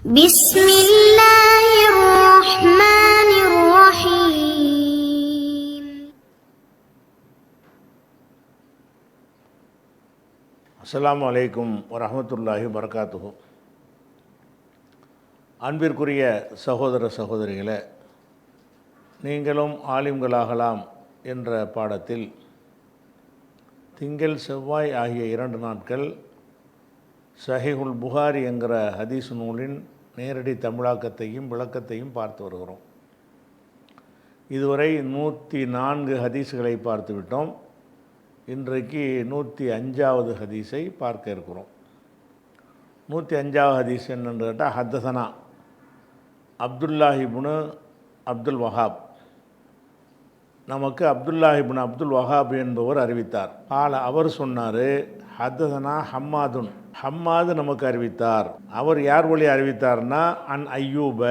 بسم الله الرحمن الرحيم. அஸ்ஸலாமு அலைக்கும் வரஹ்மத்துல்லாஹி வபரகாத்துஹு. அன்பிற்குரிய சகோதர சகோதரிகளே, நீங்களும் ஆலிம்களாகலாம் என்ற பாடத்தில் திங்கள் செவ்வாய் ஆகிய 2 நாட்கள் சஹீஹுல் புகாரி என்கிற ஹதீஸ் நூலின் நேரடி தமிழாக்கத்தையும் விளக்கத்தையும் பார்த்து வருகிறோம். இதுவரை 104 ஹதீஸ்களை பார்த்து விட்டோம். இன்றைக்கு 105வது ஹதீஸை பார்க்க இருக்கிறோம். 105வது ஹதீஸ் என்னென்று கேட்டால், ஹத்தசனா அப்துல்லாஹிபுனு அப்துல் வஹாப், நமக்கு அப்துல்லாஹிபுன் அப்துல் வஹாப் என்பவர் அறிவித்தார். அவர் சொன்னார், ஹத்தசனா ஹம்மாதுன், ஹம்மாது நமக்கு அறிவித்தார். அவர் யார் வழி அறிவித்தார்னா, அன் ஐயூப,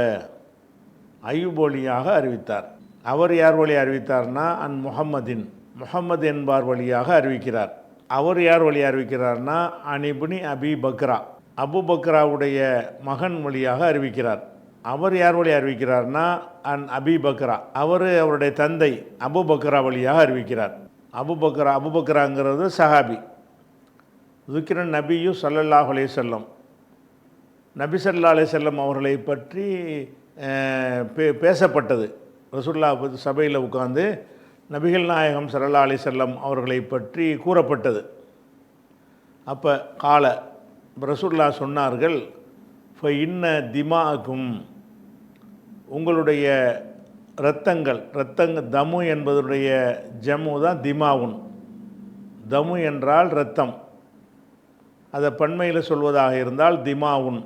ஐயூப் வழியாக அறிவித்தார். அவர் யார் வழி அறிவித்தார்னா, அன் முஹம்மதின், முஹம்மது என்பார் வழியாக அறிவிக்கிறார். அவர் யார் வழி அறிவிக்கிறார்னா, அனிபுனி அபி பக்ரா, அபு பக்ராவுடைய மகன் வழியாக அறிவிக்கிறார். அவர் யார் வழி அறிவிக்கிறார்னா, அன் அபி பக்ரா, அவருடைய தந்தை அபு பக்ரா வழியாக அறிவிக்கிறார். அபு பக்ராங்கிறது சஹாபி. துக்கிரன் நபியு ஸல்லல்லாஹு அலைஹி வஸல்லம், நபி ஸல்லல்லாஹு அலைஹி வஸல்லம் அவர்களை பற்றி பேசப்பட்டது. ரசூலுல்லாஹ் சபையில் உட்கார்ந்து நபிகள் நாயகம் ஸல்லல்லாஹு அலைஹி வஸல்லம் அவர்களை பற்றி கூறப்பட்டது. அப்போ ரசூலுல்லாஹ் சொன்னார்கள், இன்ன திமாக்கும், உங்களுடைய இரத்தங்கள், தமு என்பதுடைய ஜம்மு தான் திமாவுன். தமு என்றால் இரத்தம், அதை பன்மையில் சொல்வதாக இருந்தால் திமாவுன்.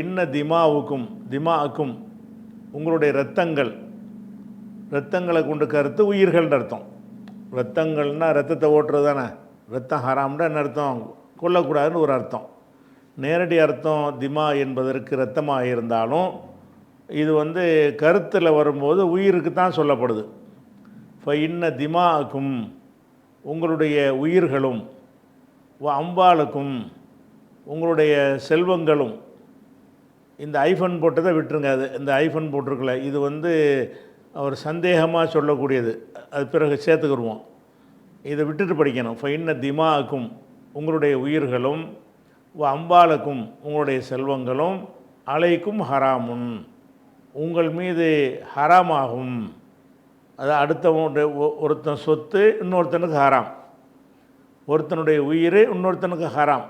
இன்ன திமாவுக்கும், உங்களுடைய இரத்தங்களை கொண்டு கருத்து உயிர்கள்னு அர்த்தம். இரத்தங்கள்னால் ரத்தத்தை ஓட்டுறது தானே. ரத்தம் ஹராம்னா என்ன அர்த்தம்? கொல்லக்கூடாதுன்னு ஒரு அர்த்தம். நேரடி அர்த்தம் திமா என்பதற்கு இரத்தமாக இருந்தாலும், இது கருத்தில் வரும்போது உயிருக்கு தான் சொல்லப்படுது. இன்ன திமாக்கும், உங்களுடைய உயிர்களும், அம்பாளுக்கும், உங்களுடைய செல்வங்களும். இந்த ஐஃபன் போட்டதை விட்டுருங்க, அது இந்த ஐஃபன் போட்டிருக்கல, இது அவர் சந்தேகமாக சொல்லக்கூடியது, அது பிறகு சேர்த்துக்கிடுவோம். இதை விட்டுட்டு படிக்கணும். இன்ன திமாக்கும், உங்களுடைய உயிர்களும், அம்பாளுக்கும், உங்களுடைய செல்வங்களும், அலைக்கும் ஹராமுன், உங்கள் மீது ஹராமாகும். அது அடுத்தவனுடைய ஒருத்தன் சொத்து இன்னொருத்தனுக்கு ஹராம், ஒருத்தனுடைய உயிர் இன்னொருத்தனுக்கு ஹராம்.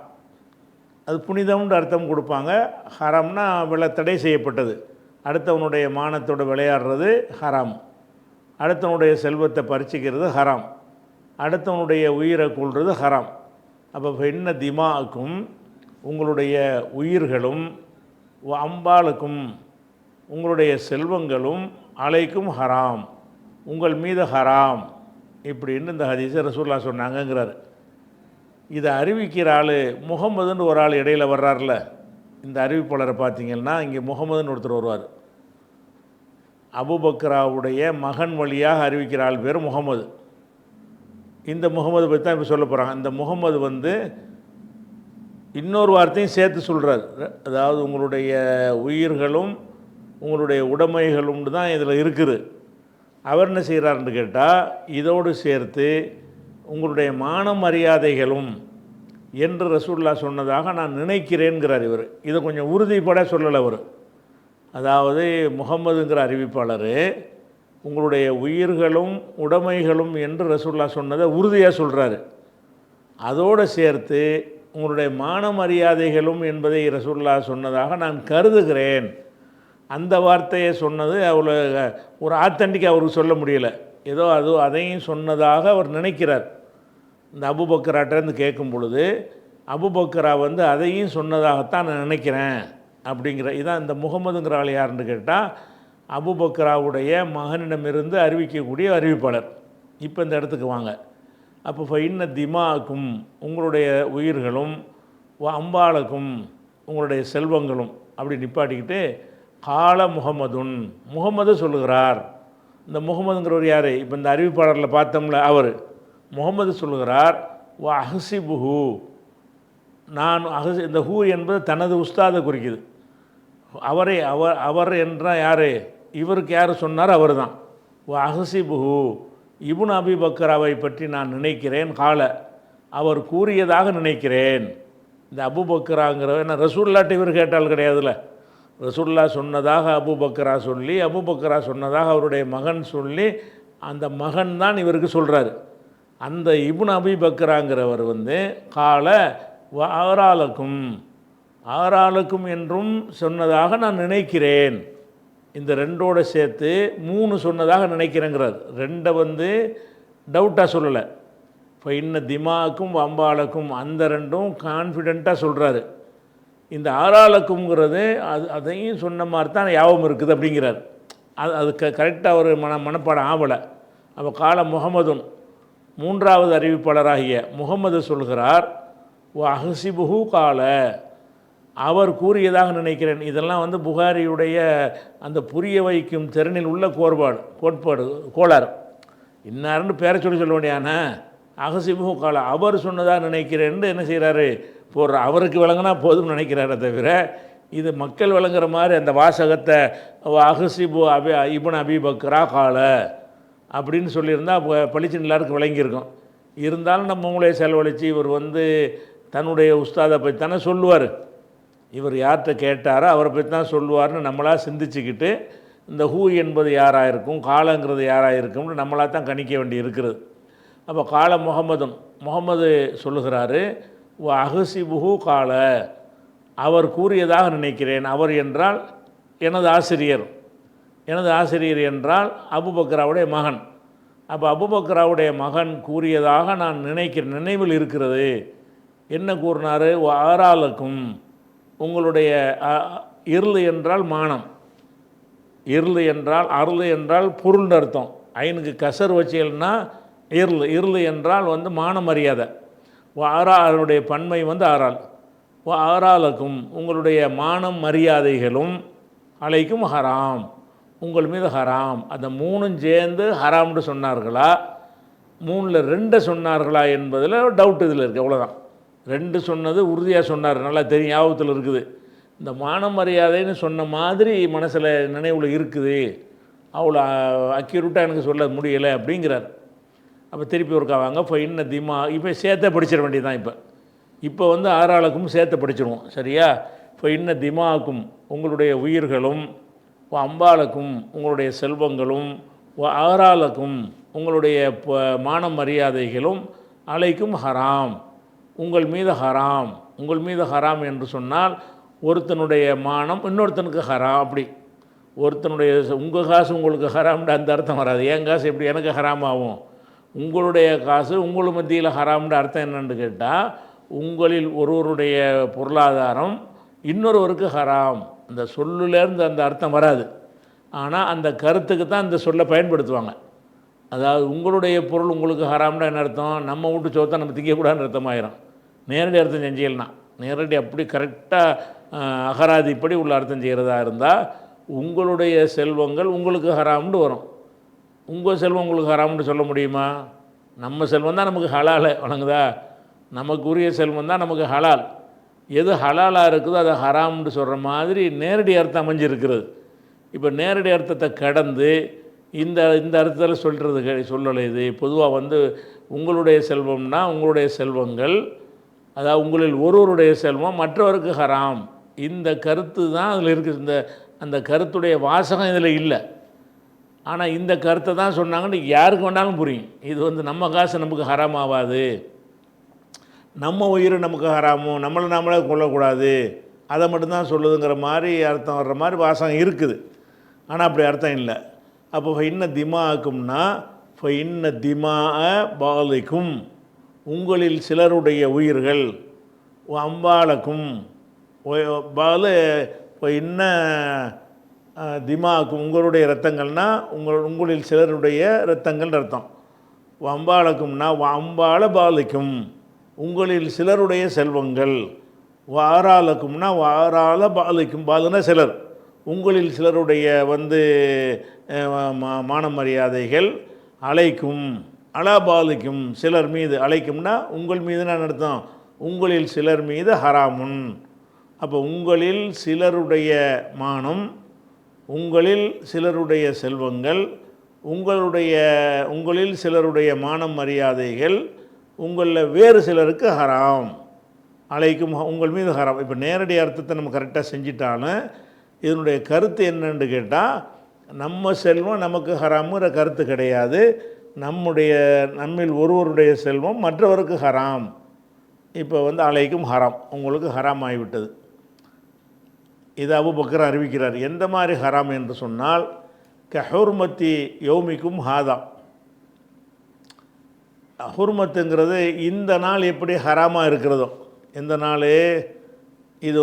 அது புனிதம்னு அர்த்தம் கொடுப்பாங்க. ஹராம்னா தடை செய்யப்பட்டது. அடுத்தவனுடைய மானத்தோடு விளையாடுறது ஹராம், அடுத்தவனுடைய செல்வத்தை பறிச்சிக்கிறது ஹராம், அடுத்தவனுடைய உயிரை கொள்வது ஹராம். அப்போ இன்ன திமாக்கும், உங்களுடைய உயிர்களும், அம்பாளுக்கும், உங்களுடைய செல்வங்களும், அலைக்கும் ஹராம், உங்கள் மீது ஹராம். இப்படின்னு இந்த ஹதீஸை ரசூலுல்லாஹ் சொன்னாங்கங்கிறார். இதை அறிவிக்கிற ஆள் முகமதுன்னு ஒரு ஆள் இடையில் வர்றார்ல, இந்த அறிவிப்பாளரை பார்த்தீங்கன்னா இங்கே முகமதுன்னு ஒருத்தர் வருவார். அபுபக்ராவுடைய மகன் வழியாக அறிவிக்கிற ஆள் பேர் முகமது. இந்த முகமது பற்றி தான் இப்போ சொல்ல போகிறாங்க. இந்த முகமது இன்னொரு வார்த்தையும் சேர்த்து சொல்கிறார். அதாவது உங்களுடைய உயிர்களும் உங்களுடைய உடைமைகளும் தான் இதில் இருக்குது. அவர் என்ன செய்கிறாருன்னு கேட்டால், இதோடு சேர்த்து உங்களுடைய மான மரியாதைகளும் என்று ரசூலுல்லாஹ் சொன்னதாக நான் நினைக்கிறேன்கிறார் இவர். இதை கொஞ்சம் உறுதிப்பட சொல்லலை அவர். அதாவது முகம்மதுங்கிற அறிவிப்பாளர் உங்களுடைய உயிர்களும் உடைமைகளும் என்று ரசூலுல்லாஹ் சொன்னதை உறுதியாக சொல்கிறாரு. அதோடு சேர்த்து உங்களுடைய மான மரியாதைகளும் என்பதை ரசூலுல்லாஹ் சொன்னதாக நான் கருதுகிறேன். அந்த வார்த்தையை சொன்னது அவ்வளோ ஒரு ஆத்தன்டிக் அவருக்கு சொல்ல முடியலை. ஏதோ அதையும் சொன்னதாக அவர் நினைக்கிறார். இந்த அபுபக்கராட்டேருந்து கேட்கும் பொழுது அபுபக்கரா அதையும் சொன்னதாகத்தான் நான் நினைக்கிறேன் அப்படிங்கிற. இதான் இந்த முகமதுங்கிற ஆள் யாருன்னு கேட்டால், அபுபக்கராவுடைய மகனிடமிருந்து அறிவிக்கக்கூடிய அறிவிப்பாளர். இப்போ இந்த இடத்துக்கு வாங்க. அப்போ இன்ன திமாக்கும், உங்களுடைய உயிர்களும், அம்பாளுக்கும், உங்களுடைய செல்வங்களும், அப்படி நிப்பாட்டிக்கிட்டு முகமது சொல்லுகிறார். இந்த முகமதுங்கிறவர் யார்? இப்போ இந்த அறிவிப்பாளரில் பார்த்தோம்ல, அவர் முகமது சொல்லுகிறார், அஹசிபுஹு, நான் இந்த ஹூ என்பது தனது உஸ்தாதை குறிக்குது. அவரே அவர் அவர் என்றால் யார்? இவருக்கு யார் சொன்னார்? அவர் தான். அஹசிபுஹு இப்னு அபி பக்கராவை பற்றி நான் நினைக்கிறேன். கால அவர் கூறியதாக நினைக்கிறேன். இந்த அபு பக்கராங்கிறவர் என்ன ரசூல்லாட்ட இவர் கேட்டால் கிடையாதுல்ல. ரசூல்லா சொன்னதாக அபு பக்கரா சொல்லி, அபு பக்கரா சொன்னதாக அவருடைய மகன் சொல்லி, அந்த மகன் தான் இவருக்கு சொல்கிறார். அந்த இப்னு அபி பக்கராங்கிறவர் கால ஆறாளுக்கும் என்றும் சொன்னதாக நான் நினைக்கிறேன். இந்த ரெண்டோடு சேர்த்து 3 சொன்னதாக நினைக்கிறேங்கிறார். 2 டவுட்டாக சொல்லலை. இப்போ இன்னும் திமாக்கும் அம்பாளுக்கும் அந்த 2ம் கான்ஃபிடெண்ட்டாக சொல்கிறாரு. இந்த ஆறாளுக்குங்கிறது அதையும் சொன்ன மாதிரி தான் ஞாபகம் இருக்குது அப்படிங்கிறார். அது கரெக்டாக ஒரு மனப்பாடம் ஆகலை. அப்போ கால முகமதுன் 3வது அறிவிப்பாளராகிய முகமது சொல்கிறார், அஹசிபுஹு கால அவர் கூறியதாக நினைக்கிறேன். இதெல்லாம் புகாரியுடைய அந்த புரிய வைக்கும் திறனில் உள்ள கோளாறு. இன்னாருன்னு பேரை சொல்ல வேண்டியான அஹசிபுஹு கால அவர் சொன்னதாக நினைக்கிறேன்னு என்ன செய்கிறாரு? போடுற அவருக்கு விளங்கினா போதும்னு நினைக்கிறாரே தவிர, இது மக்கள் விளங்குற மாதிரி அந்த வாசகத்தை அஹசிபு இப்னு அபி பக்ரா கால அப்படின்னு சொல்லியிருந்தால் பளிச்சுன்னு எல்லாருக்கும் விளங்கியிருக்கும். இருந்தாலும் நம்ம மூளையை செலவழித்து இவர் தன்னுடைய உஸ்தாதை பற்றி தானே சொல்லுவார். இவர் யார்கிட்ட கேட்டாரோ அவரை பற்றி தான் சொல்லுவார்னு நம்மளாக சிந்திச்சுக்கிட்டு இந்த ஹூ என்பது யாராக இருக்கும், காலங்கிறது யாராக இருக்கும்னு நம்மளாக தான் கணிக்க வேண்டி இருக்கிறது. அப்போ கால முகமது சொல்லுகிறாரு, அஹசிபுஹு கால அவர் கூறியதாக நினைக்கிறேன். அவர் என்றால் எனது ஆசிரியர் என்றால் அபுபக்கராவுடைய மகன். அப்போ அபுபக்கராவுடைய மகன் கூறியதாக நான் நினைக்கிறேன், நினைவில் இருக்கிறது. என்ன கூறினார்? ஆறாளுக்கும் உங்களுடைய இருள் என்றால் மானம், இருள் என்றால் அருள் என்றால் பொருள்னு அர்த்தம். ஐனுக்கு கசர் வச்சேல்னா இருள் என்றால் மான மரியாதை. ஆறாளுடைய பன்மை ஆறாள். ஆறாளுக்கும் உங்களுடைய மானம் மரியாதைகளும் அலைக்கும் ஹராம் உங்கள் மீது ஹராம். அந்த 3ம் சேர்ந்து ஹராம்னு சொன்னார்களா, 3ல் 2 சொன்னார்களா என்பதில் டவுட் இதில் இருக்குது. அவ்வளோதான். 2 சொன்னது உறுதியாக சொன்னார், நல்லா தெரியும், ஞாபகத்தில் இருக்குது. இந்த மான மரியாதைன்னு சொன்ன மாதிரி மனசில் நினைவில் இருக்குது, அவ்வளோ அக்யூரேட்டாக எனக்கு சொல்ல முடியலை அப்படிங்கிறார். அப்போ திருப்பி ஒருக்கா வாங்க. இப்போ இன்னும் இப்போ சேர்த்த படிச்சிட வேண்டியதுதான். இப்போ ஆறாளுக்கும் சேர்த்து படிச்சிருவோம், சரியா? இப்போ இன்னும் திமாக்கும் உங்களுடைய உயிர்களும், அம்பாளுக்கும் உங்களுடைய செல்வங்களும், ஆறாளுக்கும் உங்களுடைய மான மரியாதைகளும் அலைக்கும் ஹராம் உங்கள் மீது ஹராம். உங்கள் மீது ஹராம் என்று சொன்னால் ஒருத்தனுடைய மானம் இன்னொருத்தனுக்கு ஹராம். அப்படி ஒருத்தனுடைய உங்கள் காசு உங்களுக்கு ஹராம்னு அந்த அர்த்தம் வராது. என் காசு எப்படி எனக்கு ஹராம் ஆகும்? உங்களுடைய காசு உங்கள் மத்தியில் ஹராம்னு அர்த்தம் என்னென்னு கேட்டால், உங்களில் ஒருவருடைய பொருளாதாரம் இன்னொருவருக்கு ஹராம். அந்த சொல்லுலேருந்து அந்த அர்த்தம் வராது. ஆனால் அந்த கருத்துக்கு தான் இந்த சொல்லை பயன்படுத்துவாங்க. அதாவது உங்களுடைய பொருள் உங்களுக்கு ஹராம்னா என்ன அர்த்தம்? நம்ம வீட்டு சோத்தை நம்ம திங்கக்கூடாதுன்னு அர்த்தமாயிரும். நேரடி அர்த்தம் செஞ்சீங்கன்னா, நேரடி அப்படி கரெக்டாக அகராதிப்படி உள்ள அர்த்தம் செய்கிறதா இருந்தால், உங்களுடைய செல்வங்கள் உங்களுக்கு ஹராம்னு வரும். உங்கள் செல்வம் உங்களுக்கு ஹராம்னு சொல்ல முடியுமா? நம்ம செல்வம் தான் நமக்கு ஹலால், வழங்குதா? நமக்கு உரிய செல்வம் தான் நமக்கு ஹலால். எது ஹலாலாக இருக்குதோ அதை ஹராம்னு சொல்கிற மாதிரி நேரடி அர்த்தம் அமைஞ்சிருக்கிறது. இப்போ நேரடி அர்த்தத்தை கடந்து இந்த அர்த்தத்தில் சொல்லலை. இது பொதுவாக உங்களுடைய செல்வம்னா உங்களுடைய செல்வங்கள், அதாவது உங்களில் ஒருவருடைய செல்வம் மற்றவருக்கு ஹராம். இந்த கருத்து தான் அதில் இருக்குது. அந்த கருத்துடைய வாசகம் இதில் இல்லை. ஆனால் இந்த கருத்தை தான் சொன்னாங்கன்னு யாருக்கு வேணாலும் புரியும். இது நம்ம காசு நமக்கு ஹராம் ஆகாது, நம்ம உயிர் நமக்கு ஹராமும், நம்மளே கொள்ளக்கூடாது, அதை மட்டும்தான் சொல்லுதுங்கிற மாதிரி அர்த்தம் வர்ற மாதிரி வாசகம் இருக்குது. ஆனால் அப்படி அர்த்தம் இல்லை. அப்போ இன்னும் திமாக்கும்னா இன்ன திமா பாலிக்கும் உங்களில் சிலருடைய உயிர்கள், அம்பாலக்கும் பாலு இன்ன திமாக்கும் உங்களுடைய இரத்தங்கள்னால் உங்களில் சிலருடைய இரத்தங்கள் அர்த்தம். அம்பாலக்கும்னா அம்பால பாலிக்கும் உங்களில் சிலருடைய செல்வங்கள், வாராலக்கும்னா வாரால பாலிக்கும், பாலுனா சிலர், உங்களில் சிலருடைய மான மரியாதைகள், அலைக்கும் அலாபாலிக்கும் சிலர் மீது, அலைக்கும்னா உங்கள் மீது நான் அர்த்தம், உங்களில் சிலர் மீது ஹராமுன். அப்போ உங்களில் சிலருடைய மானம், உங்களில் சிலருடைய செல்வங்கள், உங்களில் சிலருடைய மானம் மரியாதைகள் உங்களில் வேறு சிலருக்கு ஹராம், அலைக்கும் உங்கள் மீது ஹராம். இப்போ நேரடி அர்த்தத்தை நம்ம கரெக்டாக செஞ்சிட்டாலும் இதனுடைய கருத்து என்னன்னு கேட்டால், நம்ம செல்வம் நமக்கு ஹராமுங்கிற கருத்து கிடையாது. நம்மில் ஒருவருடைய செல்வம் மற்றவருக்கு ஹராம். இப்போ அலைக்கும் ஹராம், உங்களுக்கு ஹராம் ஆகிவிட்டது. இது அபூபக்கர் அறிவிக்கிறார். எந்த மாதிரி ஹராம் என்று சொன்னால், கஹுர்மத்தி யௌமிக்கும் ஹாதா. ஹுர்மத்துங்கிறது இந்த நாள் எப்படி ஹராமாக இருக்கிறதோ, எந்த நாள் இது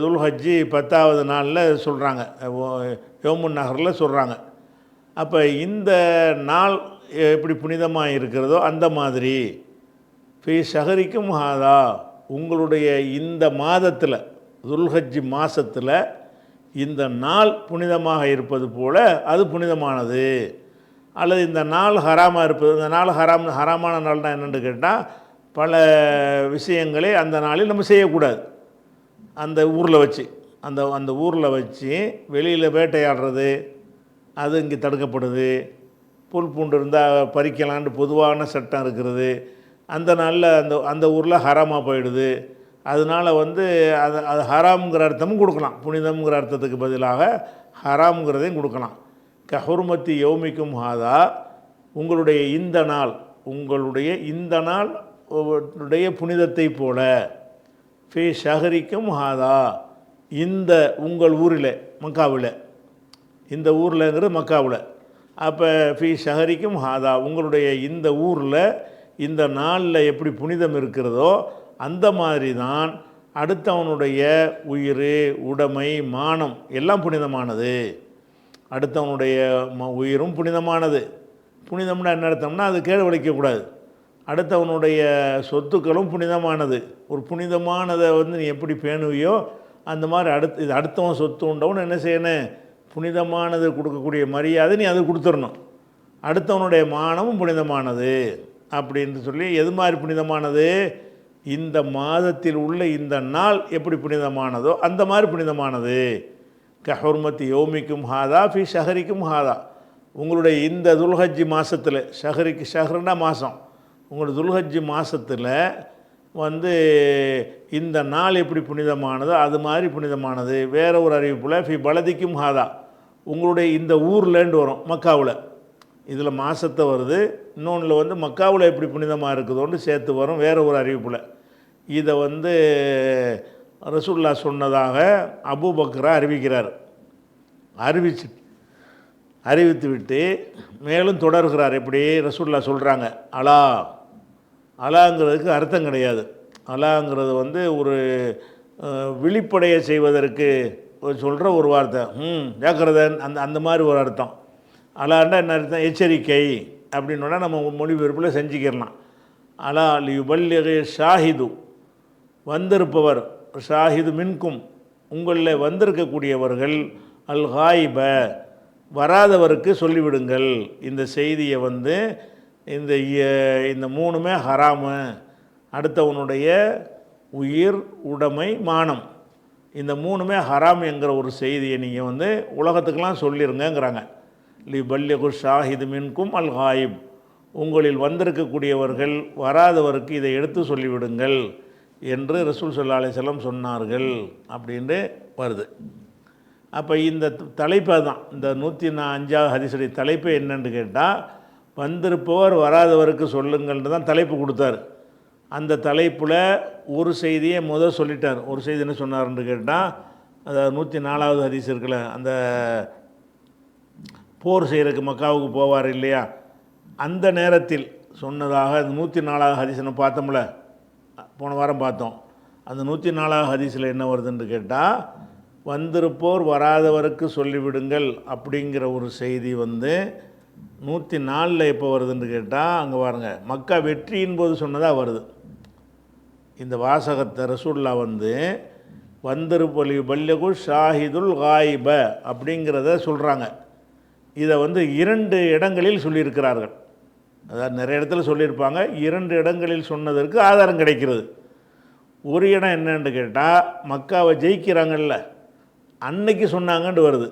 துல்ஹஜ்ஜி 10வது நாளில் சொல்கிறாங்க, யோமுன் நகரில் சொல்கிறாங்க. அப்போ இந்த நாள் எப்படி புனிதமாக இருக்கிறதோ அந்த மாதிரி ஃபி ஷஹரிக்கும் ஹாதா, உங்களுடைய இந்த மாதத்தில் துல்ஹஜ்ஜி மாதத்தில் இந்த நாள் புனிதமாக இருப்பது போல் அது புனிதமானது. அல்லது இந்த நாள் ஹராமாக இருப்பது, இந்த நாள் ஹராமான நாள்னால் என்னென்னு கேட்டால், பல விஷயங்களை அந்த நாளில் நம்ம செய்யக்கூடாது. அந்த ஊரில் வச்சு அந்த ஊரில் வச்சு வெளியில் வேட்டையாடுறது அது இங்கே தடுக்கப்படுது. புல் பூண்டு இருந்தால் பறிக்கலான்னு பொதுவான சட்டம் இருக்கிறது. அந்த நாளில் அந்த ஊரில் ஹராமாக போயிடுது. அதனால் அது ஹராம்ங்கிற அர்த்தமும் கொடுக்கலாம், புனிதம்ங்கிற அர்த்தத்துக்கு பதிலாக ஹராம்ங்கிறதையும் கொடுக்கலாம். கஹுர்மத்தி யௌமிக்கும் ஹாதா, உங்களுடைய இந்த நாள் உடைய புனிதத்தை போல, ஃபி ஷஹரிக்கும் ஹாதா, இந்த உங்கள் ஊரில் மக்காவில், இந்த ஊரில்ங்கிறது மக்காவில். அப்போ ஃபி ஷஹரிக்கும் ஹாதா, உங்களுடைய இந்த ஊரில் இந்த நாளில் எப்படி புனிதம் இருக்கிறதோ அந்த மாதிரி தான் அடுத்தவனுடைய உயிர், உடைமை, மானம் எல்லாம் புனிதமானது. அடுத்தவனுடைய உயிரும் புனிதமானது. புனிதம்னா என்ன அர்த்தம்னா, அது கேடு விளைக்கக்கூடாது. அடுத்தவனுடைய சொத்துக்களும் புனிதமானது. ஒரு புனிதமானதை நீ எப்படி பேணுவியோ அந்த மாதிரி இது அடுத்தவன் சொத்து உண்டவன் என்ன செய்யணும், புனிதமானது கொடுக்கக்கூடிய மரியாதை நீ அது கொடுத்துடணும். அடுத்தவனுடைய மானமும் புனிதமானது அப்படின்னு சொல்லி, எது மாதிரி புனிதமானது, இந்த மாதத்தில் உள்ள இந்த நாள் எப்படி புனிதமானதோ அந்த மாதிரி புனிதமானது. கஹுர்மத்தி யௌமிக்கும் ஹாதா ஃபி ஷஹரிக்கும் ஹாதா, உங்களுடைய இந்த துல்ஹஜ்ஜி மாதத்தில், ஷஹர்னா மாதம், உங்களுடைய துல்ஹஜ்ஜி மாதத்தில் இந்த நாள் எப்படி புனிதமானதோ அது மாதிரி புனிதமானது. வேறு ஒரு அறிவிப்பில் ஃபி பலதிக்கும் ஹாதா, உங்களுடைய இந்த ஊர்லேண்டு வரும் மக்காவில், இதில் மாதத்தை வருது, இன்னொன்றில் மக்காவில் எப்படி புனிதமாக இருக்குதோன்னு சேர்த்து வரும் வேறு ஒரு அறிவிப்பில். இதை ரசூலுல்லாஹ் சொன்னதாக அபூபக்கரா அறிவிக்கிறார். அறிவித்து விட்டு மேலும் தொடர்கிறார். எப்படி ரசூலுல்லாஹ் சொல்கிறாங்க, அலாங்கிறதுக்கு அர்த்தம் கிடையாது. அலாங்கிறது ஒரு விழிப்படைய செய்வதற்கு சொல்கிற ஒரு வார்த்தை, ஜாக்கிரதன், அந்த மாதிரி ஒரு அர்த்தம். அலாண்டா என்ன அர்த்தம், எச்சரிக்கை அப்படின்னா நம்ம மொழிபெயர்ப்பில் செஞ்சுக்கிடலாம். அலா லியுபல்லிக ஷாஹிது, வந்திருப்பவர், ஷாஹிது மின்கும், உங்களில் வந்திருக்கக்கூடியவர்கள், அல் ஹாயிப, வராதவருக்கு சொல்லிவிடுங்கள் இந்த செய்தியை. இந்த மூணுமே ஹராமு, அடுத்தவனுடைய உயிர், உடைமை, மானம், இந்த மூணுமே ஹராம் என்கிற ஒரு செய்தியை நீங்கள் உலகத்துக்கெல்லாம் சொல்லிருங்கிறாங்க. லி பல்லிகு ஷாஹிது மின்கும் அல் ஹாயிப், உங்களில் வந்திருக்கக்கூடியவர்கள் வராதவருக்கு இதை எடுத்து சொல்லிவிடுங்கள் என்று ரசூல் ஸல்லல்லாஹு அலைஹி வஸல்லம் சொன்னார்கள் அப்படின்னு வருது. அப்போ இந்த தலைப்பை தான், இந்த 105வது ஹதீஸுடைய தலைப்பு என்னன்னு கேட்டால், வந்திருப்பவர் வராதவருக்கு சொல்லுங்கள்னு தான் தலைப்பு கொடுத்தார். அந்த தலைப்பில் ஒரு செய்தியை சொல்லிட்டார். ஒரு செய்தி என்ன சொன்னார்ன்னு கேட்டால், அதாவது 104வது ஹதீஸ் இருக்குல்ல, அந்த போர் செய்கிறதுக்கு மக்காவுக்கு போவார் இல்லையா, அந்த நேரத்தில் சொன்னதாக 104வது ஹதீஸ் நம்ம பார்த்தோம்ல, போன வாரம் பார்த்தோம். அந்த 104வது ஹதீஸில் என்ன வருதுன்னு கேட்டால், வந்திருப்போர் வராதவருக்கு சொல்லிவிடுங்கள் அப்படிங்கிற ஒரு செய்தி 104ல் எப்போ வருதுன்னு கேட்டால், அங்கே பாருங்க, மக்கா வெற்றியின் போது சொன்னதாக வருது. இந்த வாசகத்தை ரசூலுல்லாஹ் வந்திருப்பொலி பல்லிகு ஷாஹிதுல் காயிப அப்படிங்கிறத சொல்கிறாங்க. இதை 2 இடங்களில் சொல்லியிருக்கிறார்கள். அதாவது நிறைய இடத்துல சொல்லியிருப்பாங்க, 2 இடங்களில் சொன்னதற்கு ஆதாரம் கிடைக்கிறது. ஒரு இடம் என்னன்னு கேட்டால் மக்காவை ஜெயிக்கிறாங்கல்ல அன்னைக்கு சொன்னாங்கன்னு வருது.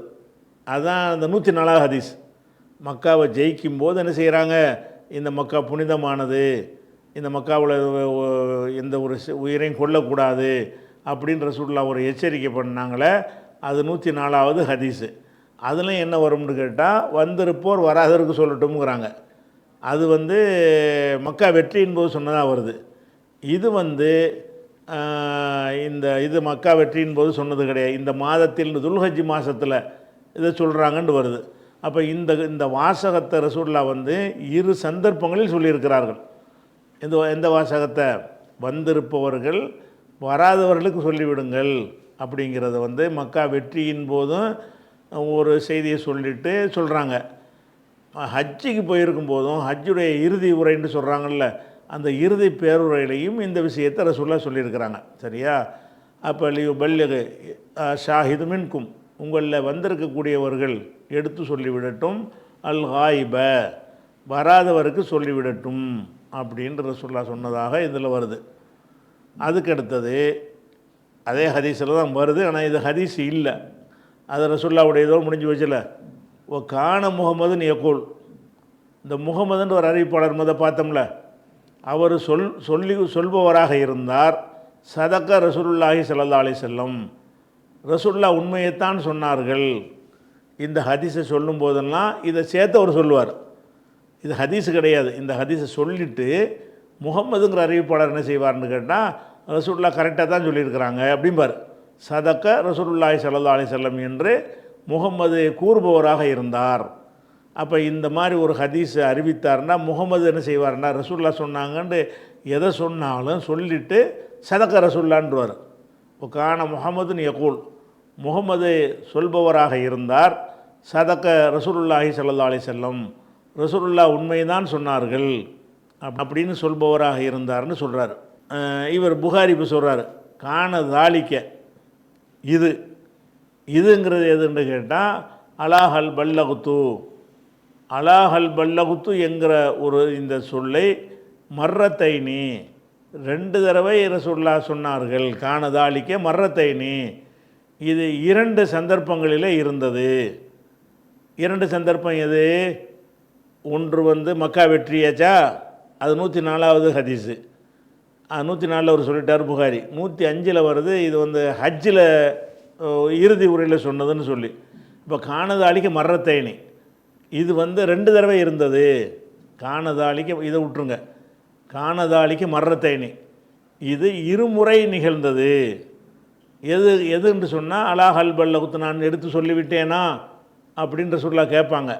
அதுதான் அந்த 104 ஹதீஸ். மக்காவை ஜெயிக்கும் போது என்ன செய்கிறாங்க, இந்த மக்கா புனிதமானது, இந்த மக்காவில் எந்த ஒரு உயிரையும் கொல்லக்கூடாது அப்படின்ற ரசூலுல்லாஹ் ஒரு எச்சரிக்கை பண்ணாங்களே, அது 104வது ஹதீஸு. அதில் என்ன வரும்னு கேட்டால் வந்திருப்போர் வராதருக்கு சொல்லட்டும்ங்கிறாங்க. அது மக்கா வெற்றியின் போது சொன்னதாக வருது. இது இது மக்கா வெற்றியின் போது சொன்னது கிடையாது. இந்த மாதத்தில் துல்ஹஜ் மாதத்தில் இதை சொல்கிறாங்கன்னு வருது. அப்போ இந்த வாசகத்தை ரசூலுல்லாஹ் 2 சந்தர்ப்பங்களில் சொல்லியிருக்கிறார்கள். எந்த வாசகத்தை? வந்திருப்பவர்கள் வராதவர்களுக்கு சொல்லிவிடுங்கள் அப்படிங்கிறத மக்கா வெற்றியின் போதும் ஒரு செய்தியை சொல்லிட்டு சொல்கிறாங்க. ஹஜ்ஜுக்கு போயிருக்கும் போதும் ஹஜ்ஜுடைய இறுதி உரைன்னு சொல்கிறாங்கல்ல, அந்த இறுதி பேருரையிலையும் இந்த விஷயத்தை ரசூலுல்லாஹ் சொல்லியிருக்கிறாங்க. சரியா? அப்போ பல்லிகு ஷாஹிது மின்கும், உங்களில் வந்திருக்கக்கூடியவர்கள் எடுத்து சொல்லிவிடட்டும், அல் ஹாயிப வராதவருக்கு சொல்லிவிடட்டும் அப்படின்ற ரசூலுல்லாஹ் சொன்னதாக இதில் வருது. அதுக்கு அடுத்தது அதே ஹதீஸில் தான் வருது, ஆனால் இது ஹதீஸ் இல்லை. அது ரசூலுல்லாஹ்வுடைய இதோ முடிஞ்சு வச்சல. ஓ கான முகமதுன்னு யகூல், இந்த முகமதுன்னு ஒரு அறிவிப்பாளர் பார்த்தோம்ல, அவர் சொல்பவராக இருந்தார். சதக்க ரசூலுல்லாஹி ஸல்லல்லாஹு அலைஹி வஸல்லம், ரசூலுல்லாஹ் உண்மையைத்தான் சொன்னார்கள். இந்த ஹதீஸை சொல்லும் போதெல்லாம் இதை சேர்த்து அவர் சொல்லுவார். இது ஹதீஸ் கிடையாது. இந்த ஹதீஸை சொல்லிவிட்டு முகம்மதுங்கிற அறிவிப்பாளர் என்ன செய்வார்னு கேட்டால், ரசூலுல்லாஹ் கரெக்டாக தான் சொல்லியிருக்கிறாங்க அப்படிம்பார். சதக்க ரசூலுல்லாஹி ஸல்லல்லாஹு அலைஹி வஸல்லம் என்று முகம்மது கூறுபவராக இருந்தார். அப்போ இந்த மாதிரி ஒரு ஹதீஸை அறிவித்தார்னா முகம்மது என்ன செய்வார்னா, ரசூலுல்லாஹ் சொன்னாங்கன்னு எதை சொன்னாலும் சொல்லிவிட்டு சதக்க ரசூலுல்லான்றுவார். இப்போ கான முஹம்மதுன்னு யகூல், முகம்மது சொல்பவராக இருந்தார். சதக்க ரசூலுல்லாஹி ஸல்லல்லாஹு அலைஹி வஸல்லம், ரசூலுல்லாஹ் உண்மைதான் சொன்னார்கள் அப்படின்னு சொல்பவராக இருந்தார்னு சொல்கிறார். இவர் புகாரி இப்போ சொல்கிறார், கான தாலிக்க இதுங்கிறது எதுன்னு கேட்டால் அலாஹல் பல்லகுத்து, அலாஹல் பல்லகுத்து என்கிற ஒரு இந்த சொல்லை மர்ரத்தைனி 2 தடவை ரசூலுல்லாஹ் சொன்னார்கள். கானதாலிக்க மர்ரத்தைனி, இது 2 சந்தர்ப்பங்களிலே இருந்தது. 2 சந்தர்ப்பம் எது? ஒன்று மக்கா வெற்றியாச்சா, அது 104வது ஹதீஸு. 104 அவர் சொல்லிட்டார் புகாரி. 105 வருது, இது ஹஜ்ஜில் இறுதி உரையில் சொன்னதுன்னு சொல்லி. இப்போ கானதாலிக்க மர்ரத்தைனி, இது 2 தடவை இருந்தது. கானதாலிக்க இதை விட்டுருங்க, கானதாலிக்க மர்ரத்தைனி, இது 2 முறை நிகழ்ந்தது. எதுன்னு சொன்னால் அலாஹல் பல்லகுத்து, நான் எடுத்து சொல்லிவிட்டேனா அப்படின்ற சொல்லா கேட்பாங்க.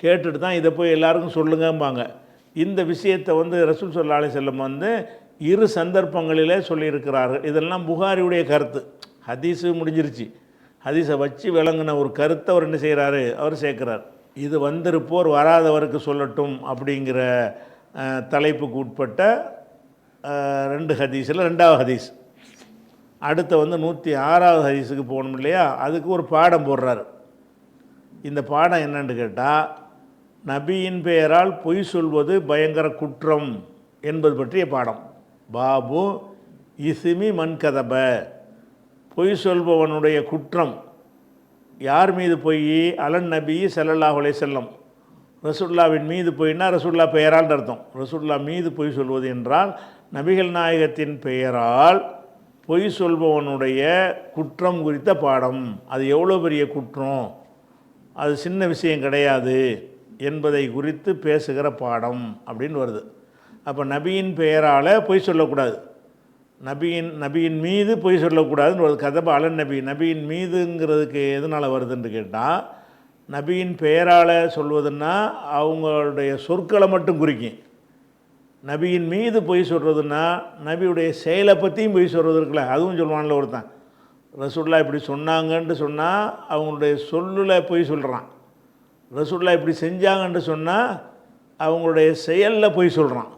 கேட்டுட்டு தான் இதை போய் எல்லாருக்கும் சொல்லுங்கம்பாங்க. இந்த விஷயத்தை ரசூல் ஸல்லல்லாஹு அலைஹி வஸல்லம் 2 சந்தர்ப்பங்களிலே சொல்லியிருக்கிறார்கள். இதெல்லாம் புகாரியுடைய கருத்து. ஹதீஸு முடிஞ்சிருச்சு. ஹதீஸை வச்சு விளங்கின ஒரு கருத்தை அவர் என்ன செய்கிறாரு, அவர் சேர்க்குறார். இது வந்திருப்போர் வராதவருக்கு சொல்லட்டும் அப்படிங்கிற தலைப்புக்கு உட்பட்ட 2 ஹதீஸில் 2வது ஹதீஸ். அடுத்த 106வது ஹதீஸுக்கு போகணும் இல்லையா, அதுக்கு ஒரு பாடம் போடுறார். இந்த பாடம் என்னன்னு கேட்டால், நபியின் பெயரால் பொய் சொல்வது பயங்கர குற்றம் என்பது பற்றிய பாடம். பாபு இஸ்மி மன்கதப, பொய் சொல்பவனுடைய குற்றம். யார் மீது பொய்? அலன் நபி ஸல்லல்லாஹு அலைஹி வஸல்லம், ரசூலுல்லாஹ்வின் மீது பொய்னா ரசூலுல்லாஹ் பெயரால் அர்த்தம். ரசூலுல்லாஹ் மீது பொய் சொல்வது என்றால் நபிகள் நாயகத்தின் பெயரால் பொய் சொல்பவனுடைய குற்றம் குறித்த பாடம். அது எவ்வளோ பெரிய குற்றம், அது சின்ன விஷயம் கிடையாது என்பதை குறித்து பேசுகிற பாடம் அப்படின்னு வருது. அப்போ நபியின் பெயரால் பொய் சொல்லக்கூடாது, நபியின் மீது பொய் சொல்லக்கூடாதுன்னு வருது. கதப அலன் நபி, நபியின் மீதுங்கிறதுக்கு எதனால் வருதுன்னு கேட்டால், நபியின் பெயரால் சொல்வதுன்னா அவங்களுடைய சொற்களை மட்டும் குறிக்கும். நபியின் மீது பொய் சொல்கிறதுன்னா நபியுடைய செயலை பற்றியும் பொய் சொல்கிறது இருக்குல்ல, அதுவும் சொல்லுவான்ல ஒருத்தன். ரசூலுல்லாஹ் இப்படி சொன்னாங்கன்ட்டு சொன்னால் அவங்களுடைய சொல்லில் பொய் சொல்கிறான். ரசூலுல்லாஹ் இப்படி செஞ்சாங்கன்ட்டு சொன்னால் அவங்களுடைய செயலில் பொய் சொல்கிறான்.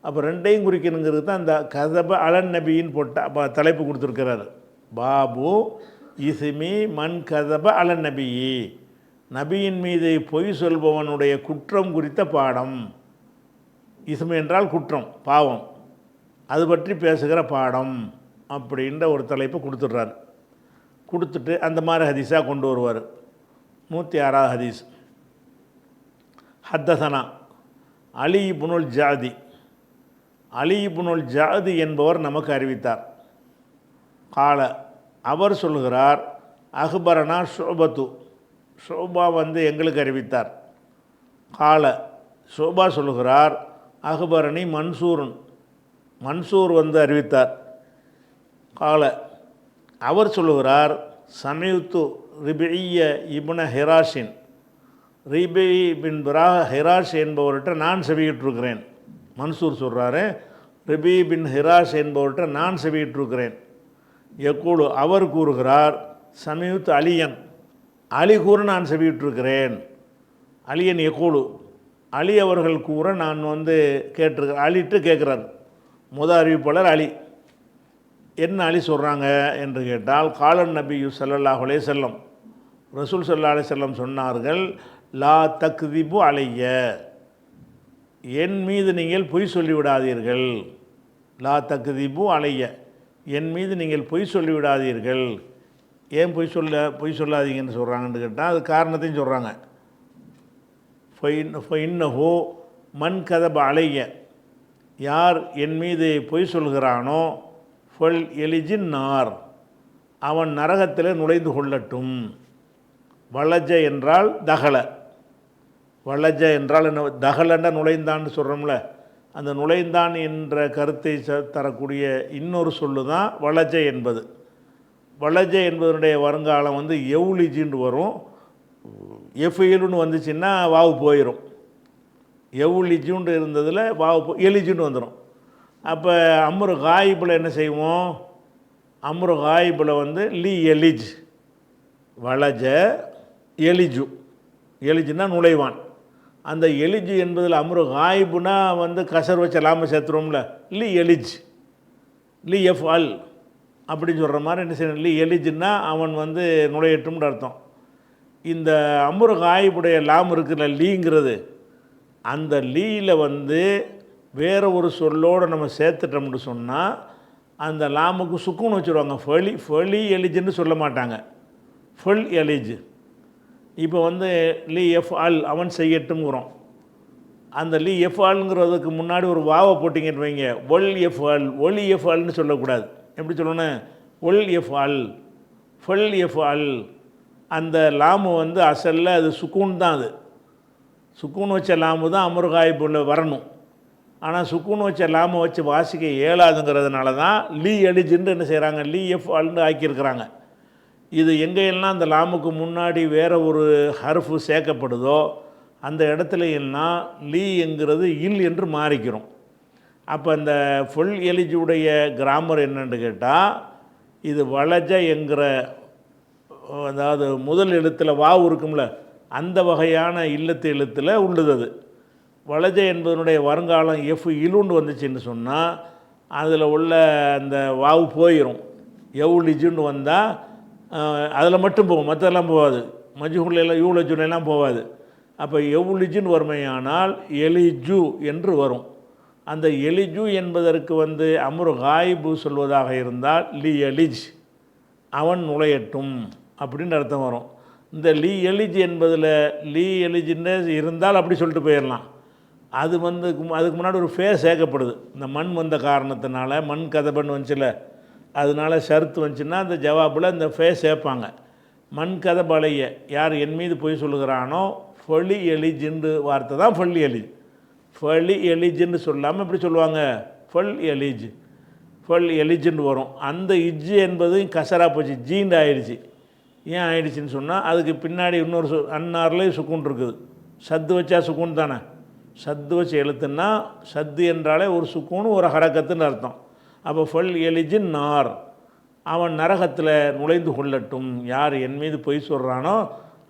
அப்போ 2ஐயும் குறிக்கணுங்கிறது தான் இந்த கதப அலன் நபியின் போட்ட தலைப்பு கொடுத்துருக்கிறார். பாபு இஸ்மி மன் கதப அலன் நபியி, நபியின் மீது பொய் சொல்பவனுடைய குற்றம் குறித்த பாடம். இஸ்மி என்றால் குற்றம், பாவம், அது பற்றி பேசுகிற பாடம் அப்படின்ற ஒரு தலைப்பை கொடுத்துட்றாரு. கொடுத்துட்டு அந்த மாதிரி ஹதீஸாக கொண்டு வருவார். 106வது ஹதீஸ். ஹத்தசனா அலி இப்னுல் ஜாதி. அலி இப்னுல் ஜாதி என்பவர் நமக்கு அறிவித்தார். கால அவர் சொல்கிறார், அஹ்பரனா ஷுபத்து, ஷோபா எங்களுக்கு அறிவித்தார். கால ஷோபா சொல்கிறார், அஹ்பரணி மன்சூரன், மன்சூர் அறிவித்தார். கால அவர் சொல்லுகிறார், சமீத்து ரிபிய இப்ன ஹிராஷின், ரிபி பின் ஹிராஷ் என்பவர்கிட்ட நான் செவியிட்டிருக்கிறேன். மன்சூர் சொல்கிறாரு, ரிபி பின் ஹிராஷ் என்பவர்கிட்ட நான் செவியிட்டிருக்கிறேன். யக்கூலு அவர் கூறுகிறார், சமீத்து அலியன், அலி கூற நான் செவியிட்டிருக்கிறேன். அலியன் யக்கூலு, அலி அவர்கள் கூற நான் கேட்டிருக்கிறேன். அலிட்டு கேட்குறார். அறிவிப்பாளர் அலி. என்ன அலி சொல்கிறாங்க என்று கேட்டால், காலன் நபி ஸல்லல்லாஹு அலைஹி வஸல்லம், ரசூல் ஸல்லல்லாஹு அலைஹி வஸல்லம் சொன்னார்கள், லா தக்திபு அலைய, என் மீது நீங்கள் பொய் சொல்லிவிடாதீர்கள். லா தக்திபு அலைய, என் மீது நீங்கள் பொய் சொல்லிவிடாதீர்கள். ஏன் பொய் சொல்லாதீங்கன்னு சொல்கிறாங்கன்னு கேட்டால் அது காரணத்தையும் சொல்கிறாங்க. ஃபைன்னஹு மன் கதப அலைய, யார் என் மீது பொய் சொல்கிறானோ, ஃபல் எலிஜின் நார், அவன் நரகத்தில் நுழைந்து கொள்ளட்டும். வளஜ என்றால் தகல, வளஜ என்றால் என்ன, தகலன்னா நுழைந்தான்னு சொல்கிறோம்ல, அந்த நுழைந்தான் என்ற கருத்தை தரக்கூடிய இன்னொரு சொல்லு தான் வளஜ என்பது. வளஜ என்பதனுடைய வருங்காலம் எவுலிஜின்னு வரும். எஃப்இலுன்னு வந்துச்சுன்னா வாவு போயிடும். எவுலிஜுன்னு இருந்ததில் வாவு எலிஜுன்னு வந்துடும். அப்போ அம்ரு காயிபில் என்ன செய்வோம், அம்ரு காயிபில் லி எலிஜ், வளஜ எலிஜு, எலிஜுன்னா நுழைவான். அந்த எலிஜு என்பதில் அம்ரு காயிபுனா கசர் வச்ச லாம சேர்த்துருவோம்ல, லி எலிஜ், லி எஃப் அல் அப்படின்னு சொல்கிற மாதிரி என்ன செய்யணும், லி எலிஜுன்னா அவன் நுழையட்டும்னு அர்த்தம். இந்த அம்ரு காயிபுடைய லாம் இருக்குல்ல, லீங்கிறது, அந்த லீயில் வேறு ஒரு சொல்லோடு நம்ம சேர்த்துட்டோம்னு சொன்னால் அந்த லாமுக்கு சுக்குன்னு வச்சுருவாங்க. ஃபலி எலிஜுன்னு சொல்ல மாட்டாங்க, ஃபல் எலிஜ். இப்போ லி எஃப் அல், அவன் செய்யட்டும்ங்கிறோம். அந்த லி எஃப் ஆல்ங்கிறதுக்கு முன்னாடி ஒரு வாவை போட்டிங்கன்னு வைங்க, ஒல் எஃப் அல், ஒலி எஃப் அல்னு சொல்லக்கூடாது. எப்படி சொல்லணும், ஒல் எஃப் அல், ஃபல் எஃப் அல். அந்த லாமு அசலில் அது சுக்கூன் தான், அது சுக்கூன் வச்ச லாமு தான் அமரு காயிபுல வரணும். ஆனால் சுக்கூன் வச்ச லாமை வச்சு வாசிக்க இயலாதுங்கிறதுனால தான் லீ எலிஜுன்னு என்ன செய்கிறாங்க, லீ எஃப் அல்னு ஆக்கியிருக்கிறாங்க. இது எங்கெல்லாம் அந்த லாமுக்கு முன்னாடி வேறு ஒரு ஹர்ஃபு சேர்க்கப்படுதோ அந்த இடத்துல எல்லாம் லீ என்கிறது இல் என்று மாறிக்கிறோம். அப்போ அந்த ஃபுல் எலிஜுடைய கிராமர் என்னன்னு கேட்டால், இது வளஜ என்கிற, அதாவது முதல் எழுத்தில் வாவு இருக்கும்ல, அந்த வகையான இல்லத்து எழுத்தில் உள்ளது. அது வளஜ என்பதனுடைய வருங்காலம் எஃப் இலுண்டு வந்துச்சுன்னு சொன்னால் அதில் உள்ள அந்த வாவு போயிடும். எவுலிஜுன்னு வந்தால் அதில் மட்டும் போகும், மற்றெல்லாம் போகாது. மஜ்ஹூலெல்லாம் யூலஜுனெல்லாம் போகாது. அப்போ எவுலிஜுன்னு வறுமையானால் எலிஜு என்று வரும். அந்த எலிஜு என்பதற்கு அம்ரு காயிபு சொல்வதாக இருந்தால் லி எலிஜ், அவன் நுழையட்டும் அப்படின்னு அர்த்தம் வரும். இந்த லீ எலிஜ் என்பதில் லீ எலிஜின்னு இருந்தால் அப்படி சொல்லிட்டு போயிடலாம். அது அதுக்கு முன்னாடி ஒரு ஃபே சேர்க்கப்படுது. இந்த மண் வந்த காரணத்தினால, மண் கதபன்னு வந்துச்சுல, அதனால ஷர்த்து வந்துச்சுன்னா அந்த ஜவாபில் இந்த ஃபே சேர்ப்பாங்க. மண் கதபலைய, யார் என் மீது பொய் சொல்லுகிறானோ, ஃபலி எலிஜின்னு வார்த்தை தான் ஃபல் எலிஜ். ஃபலி எலிஜின்னு சொல்லாமல் இப்படி சொல்லுவாங்க, ஃபல் எலிஜ், ஃபல் எலிஜின்னு வரும். அந்த இஜ்ஜு என்பது கசரா போச்சு, ஜீண்டு ஆயிடுச்சு. ஏன் ஆயிடுச்சின்னு சொன்னால் அதுக்கு பின்னாடி இன்னொரு அன்னார்லேயும் சுக்குன் இருக்குது. சத்து வச்சா சுக்குன் தானே, சத்து வச்சு எழுத்துன்னா சத்து என்றாலே ஒரு சுக்குன்னு ஒரு ஹரக்கத்துன்னு அர்த்தம். அப்போ ஃபல் எலிஜின் நார், அவன் நரகத்தில் நுழைந்து கொள்ளட்டும். யார் என் மீது பொய் சொல்கிறானோ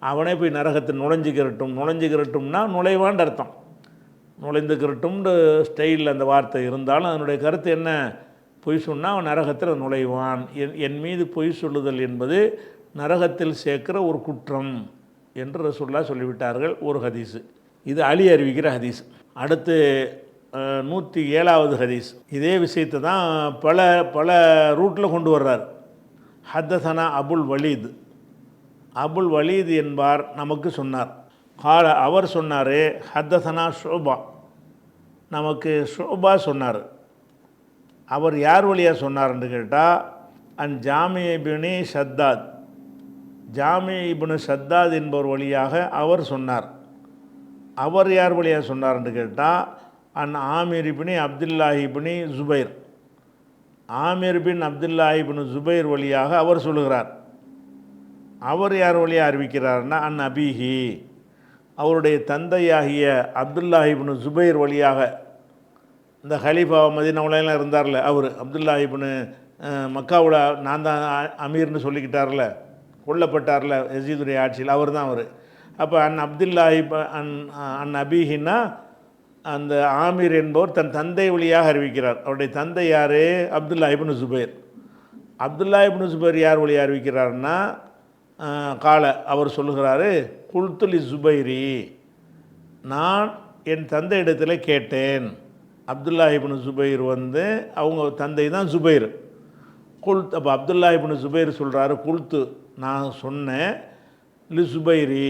அவனே போய் நரகத்தில் நுழைஞ்சிக்கிறட்டும்னா நுழைவான்னு அர்த்தம். நுழைந்துக்கிறட்டும்னு ஸ்டைலில் அந்த வார்த்தை இருந்தாலும் அதனுடைய கருத்து என்ன, பொய் சொன்னால் அவன் நரகத்தில் நுழைவான். என் மீது பொய் சொல்லுதல் என்பது நரகத்தில் சேர்க்கிற ஒரு குற்றம் என்று ரசூலுல்லாஹ் சொல்லிவிட்டார்கள். ஒரு ஹதீஸு இது அலி அறிவிக்கிற ஹதீஸ். அடுத்து 107வது ஹதீஸ். இதே விஷயத்தை தான் பல பல ரூட்டில் கொண்டு வர்றார். ஹத்தசனா அபுல் வலீத், அபுல் வலீத் என்பார் நமக்கு சொன்னார். கால அவர் சொன்னார், ஹத்தசனா ஷோபா, நமக்கு ஷோபா சொன்னார். அவர் யார் வழியாக சொன்னார்ன்னு கேட்டால், ஜாமி இப்னு ஷத்தாத், ஜாமி இப்னு ஷத்தாத் என்பவர் வழியாக அவர் சொன்னார். அவர் யார் வழியாக சொன்னார்ன்னு கேட்டால், ஆமிர் இப்னு அப்துல்லாஹி இப்னு ஜுபைர், ஆமிர் பின் அப்துல்லாஹி இப்னு ஜுபைர் வழியாக அவர் சொல்லுகிறார். அவர் யார் வழியாக அறிவிக்கிறார்னா, அபீஹி, அவருடைய தந்தையாகிய அப்துல்லாஹி இப்னு ஜுபைர் வழியாக. இந்த ஹலீஃபா மதீனாவுலாம் இருந்தார்ல, அவர் அப்துல்லாஹி இப்னு மக்காவோட நான் தான் அமீர்னு சொல்லிக்கிட்டார்ல, கொல்லப்பட்டார்ல யசீதுடைய ஆட்சியில், அவர் தான் அவர். அப்போ அப்துல்லாஹி அபீஹின்னா அந்த ஆமீர் என்பவர் தன் தந்தை வழியாக அறிவிக்கிறார். அவருடைய தந்தை யார்? அப்துல்லா இப்னு ஜுபைர். அப்துல்லா இப்னு ஜுபைர் யார் வழியாக அறிவிக்கிறார்னா, கால அவர் சொல்லுகிறாரு, குல்துலி ஜுபைரி, நான் என் தந்தை இடத்துல கேட்டேன். அப்துல்லா இப்னு ஜுபைர் அவங்க தந்தை தான் ஜுபைர். அப்போ அப்துல்லா இப்னு ஜுபைர் சொல்கிறாரு, குல்த்து, நான் சொன்னேன், லி ஜுபைரி,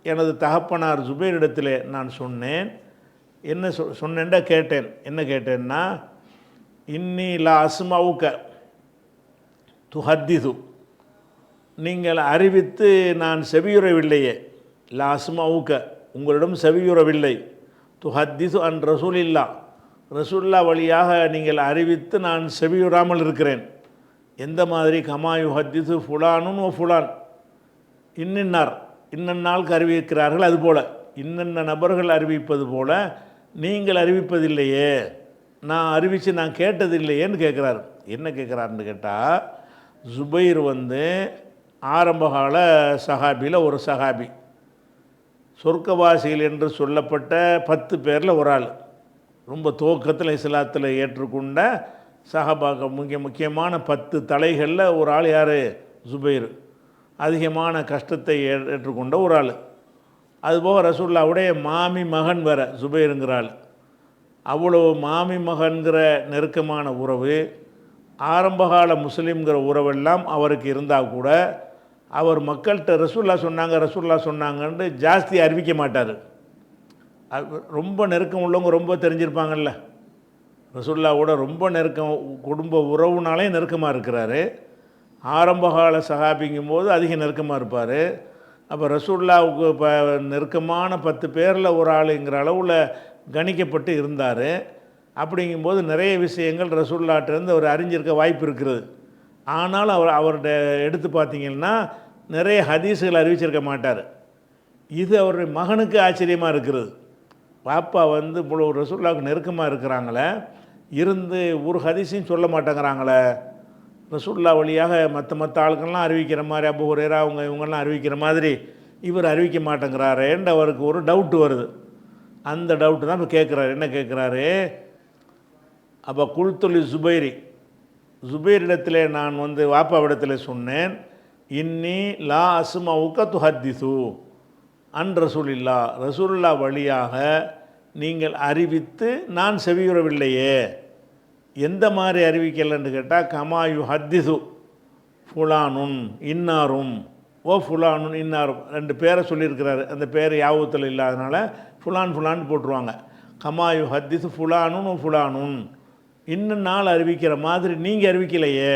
எனது தகப்பனார் ஜுபைர் இடத்துல நான் சொன்னேன். என்ன சொன்னேன்டா கேட்டேன். என்ன கேட்டேன்னா, இன்னி லா அஸ்மவுக துஹத்திது, நீங்கள் அறிவித்து நான் செவியுறவில்லையே. லா அஸ்மவுக, உங்களிடம் செவியுறவில்லை. துஹத்திது அன் ரசூலில்லா, ரசூல்லா வழியாக நீங்கள் அறிவித்து நான் செவியுறாமல் இருக்கிறேன். எந்த மாதிரி? கமாயு ஹத்திது ஃபுலானும் ஃபுலான், இன்னின்னார் இன்னநாளுக்கு அறிவிக்கிறார்கள், அதுபோல் இன்னென்ன நபர்கள் அறிவிப்பது போல் நீங்கள் அறிவிப்பதில்லையே, நான் அறிவித்து நான் கேட்டதில்லையேன்னு கேட்குறாரு. என்ன கேட்குறாருன்னு கேட்டால், ஜுபைர் ஆரம்பகால சஹாபியில் ஒரு சஹாபி, சொர்க்கவாசிகள் என்று சொல்லப்பட்ட 10 பேரில் ஒரு ஆள். ரொம்ப துவக்கத்தில் இஸ்லாத்தில் ஏற்றுக்கொண்ட சஹாபாக்க முக்கியமான 10 தலைகளில் ஒரு ஆள் யார்? ஜுபைர். அதிகமான கஷ்டத்தை ஏற்றுக்கொண்ட ஒரு ஆள். அதுபோக ரசூலுல்லாவுடைய மாமி மகன் வேற ஜுபைருங்கிற ஆள். அவ்வளோ மாமி மகன்கிற நெருக்கமான உறவு, ஆரம்பகால முஸ்லீம்கிற உறவெல்லாம் அவருக்கு இருந்தால் கூட, அவர் மக்கள்கிட்ட ரசூல்லா சொன்னாங்கன்னு ஜாஸ்தி அறிவிக்க மாட்டார். ரொம்ப நெருக்கம் உள்ளவங்க ரொம்ப தெரிஞ்சிருப்பாங்கல்ல, ரசூலுல்லாவோட ரொம்ப நெருக்கம், குடும்ப உறவுனாலே நெருக்கமாக இருக்கிறாரு. ஆரம்பகால சஹாபிங்கும் போது அதிக நெருக்கமாக இருப்பார். அப்போ ரசூலுல்லாவுக்கு இப்போ நெருக்கமான 10 பேரில் ஒரு ஆளுங்கிற அளவில் கணிக்கப்பட்டு இருந்தார். அப்படிங்கும்போது நிறைய விஷயங்கள் ரசூலுல்லாஹ்ட்டேருந்து அவர் அறிஞ்சிருக்க வாய்ப்பு இருக்கிறது. ஆனாலும் அவர்கிட்ட எடுத்து பார்த்திங்கன்னா நிறைய ஹதீஸுகள் அறிவிச்சிருக்க மாட்டார். இது அவருடைய மகனுக்கு ஆச்சரியமாக இருக்கிறது. பாப்பா இவ்வளோ ரசூலுல்லாவுக்கு நெருக்கமாக இருக்கிறாங்களே, இருந்து ஒரு ஹதீஸையும் சொல்ல மாட்டேங்கிறாங்களே, ரசூலுல்லாஹ் வழியாக மற்ற ஆளுக்கெல்லாம் அறிவிக்கிற மாதிரி, அபூ ஹுரைரா இவங்கெல்லாம் அறிவிக்கிற மாதிரி இவர் அறிவிக்க மாட்டேங்கிறாரேன்னு அவருக்கு ஒரு டவுட்டு வருது. அந்த டவுட்டு தான் இப்போ கேட்குறாரு. என்ன கேட்குறாரு? அப்போ குல்துலி ஜுபைரி, ஜுபைரிடத்தில் நான் வாப்பாவிடத்தில் சொன்னேன், இன்னி லா அஸ்மவுக துஹத்திசு அன் ரசூலில்லா, ரசூலுல்லாஹ் வழியாக நீங்கள் அறிவித்து நான் செவியுறவில்லையே. எந்த மாதிரி அறிவிக்கலைன்னு கேட்டால், கமாயு ஹத்திசு ஃபுலானுன் இன்னாரும் ஓ ஃபுலானுன் இன்னாரும், 2 பேரை சொல்லியிருக்கிறாரு. அந்த பேர் யாபத்தில் இல்லாதனால ஃபுலான் போட்டுருவாங்க. கமாயு ஹத்திசு ஃபுலானுன் ஓ ஃபுலானுன், இன்னும் நாள் அறிவிக்கிற மாதிரி நீங்கள் அறிவிக்கலையே,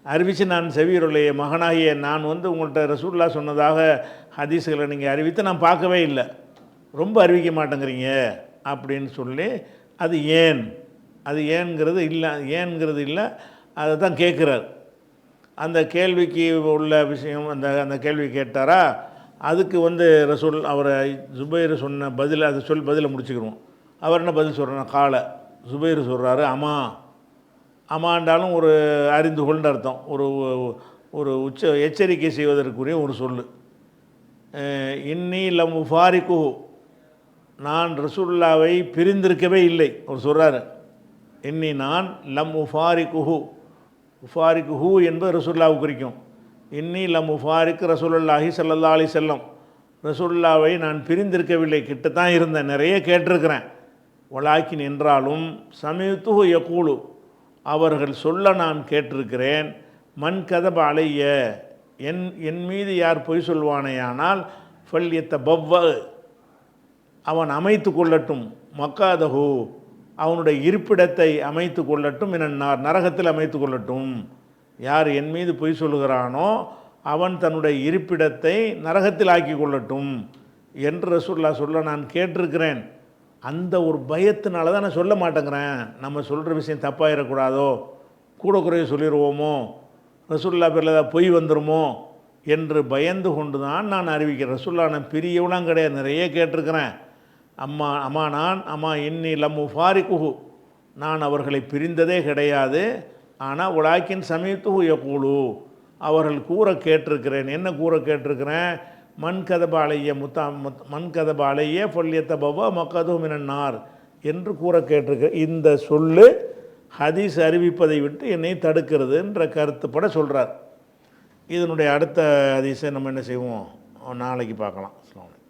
அறிவித்து நான் செவியுறலையே. மகனாகிய நான் உங்கள்கிட்ட ரசூலுல்லாஹ் சொன்னதாக ஹதீஸுகளை நீங்கள் அறிவித்து நான் பார்க்கவே இல்லை, ரொம்ப அறிவிக்க மாட்டேங்கிறீங்க அப்படின்னு சொல்லி, அது ஏன்ங்கிறது இல்லை அதை தான் கேட்குறார். அந்த கேள்விக்கு உள்ள விஷயம், அந்த கேள்வி கேட்டாரா, அதுக்கு ரசூல் அவரை ஜுபைர் சொன்ன பதில், அதை பதிலை முடிச்சுக்கிறோம். அவர் என்ன பதில் சொல்கிறார்? கால ஜுபைர் சொல்கிறாரு, அமாண்டாலும் ஒரு அறிந்து கொள்ன்ற அர்த்தம், ஒரு எச்சரிக்கை செய்வதற்குரிய ஒரு சொல்லு. இன்னி லம் உஃபாரிக்கு, நான் ரசூலுல்லாவை பிரிந்திருக்கவே இல்லை. அவர் சொல்கிறாரு, இன்னி நான் லம் உஃபாரிக்குஹு என்பது ரசூலுல்லாவை குறிக்கும். இன்னி லம் உஃபாரிக்கு ரசூலுல்லாஹி ஸல்லல்லாஹு அலைஹி வஸல்லம், ரசூலுல்லாவை நான் பிரிந்திருக்கவில்லை, கிட்டத்தான் இருந்தேன், நிறைய கேட்டிருக்கிறேன், வலாக்கின் என்றாலும் சமீத்துஹு யகூலு அவர்கள் சொல்ல நான் கேட்டிருக்கிறேன், மன் கதப அலைய என் மீது யார் பொய் சொல்வானேயானால் ஃபல்யத்த பவ்வ அவன் அமைத்து கொள்ளட்டும், மக்காதஹு அவனுடைய இருப்பிடத்தை அமைத்து கொள்ளட்டும், நரகத்தில் அமைத்து கொள்ளட்டும். யார் என் மீது பொய் சொல்லுகிறானோ அவன் தன்னுடைய இருப்பிடத்தை நரகத்தில் ஆக்கி கொள்ளட்டும் என்று ரசூலுல்லாஹ் சொல்ல நான் கேட்டிருக்கிறேன். அந்த ஒரு பயத்தினால தான் நான் சொல்ல மாட்டேங்கிறேன். நம்ம சொல்கிற விஷயம் தப்பாயிடக்கூடாதோ, கூட குறைய சொல்லிடுவோமோ, ரசூலுல்லாஹ் பேரில் ஏதாவது பொய் வந்துடுமோ என்று பயந்து கொண்டு தான் நான் அறிவிக்கிறேன். ரசூலுல்லாஹ் நான் பெரியவளாம் கிடையாது, நிறைய கேட்டிருக்கிறேன். அம்மா இன்னி லம்மு ஃபாரிகுஹு நான் அவர்களை பிரிந்ததே கிடையாது. ஆனால் உலாக்கின் சமீத்துஹு யகூலு அவர்கள் கூற கேட்டிருக்கிறேன். என்ன கூற கேட்டிருக்கிறேன்? மன் கதபாலைய ஃபல்யத்த பவ மக்கது மினன்னார் என்று கூற கேட்டிருக்கிறேன். இந்த சொல்லு ஹதீஸ் அறிவிப்பதை விட்டு என்னை தடுக்கிறதுன்ற கருத்துப்பட சொல்கிறார். இதனுடைய அடுத்த ஹதீஸை நம்ம என்ன செய்வோம், நாளைக்கு பார்க்கலாம். அஸ்ஸலாமு அலைக்கும்.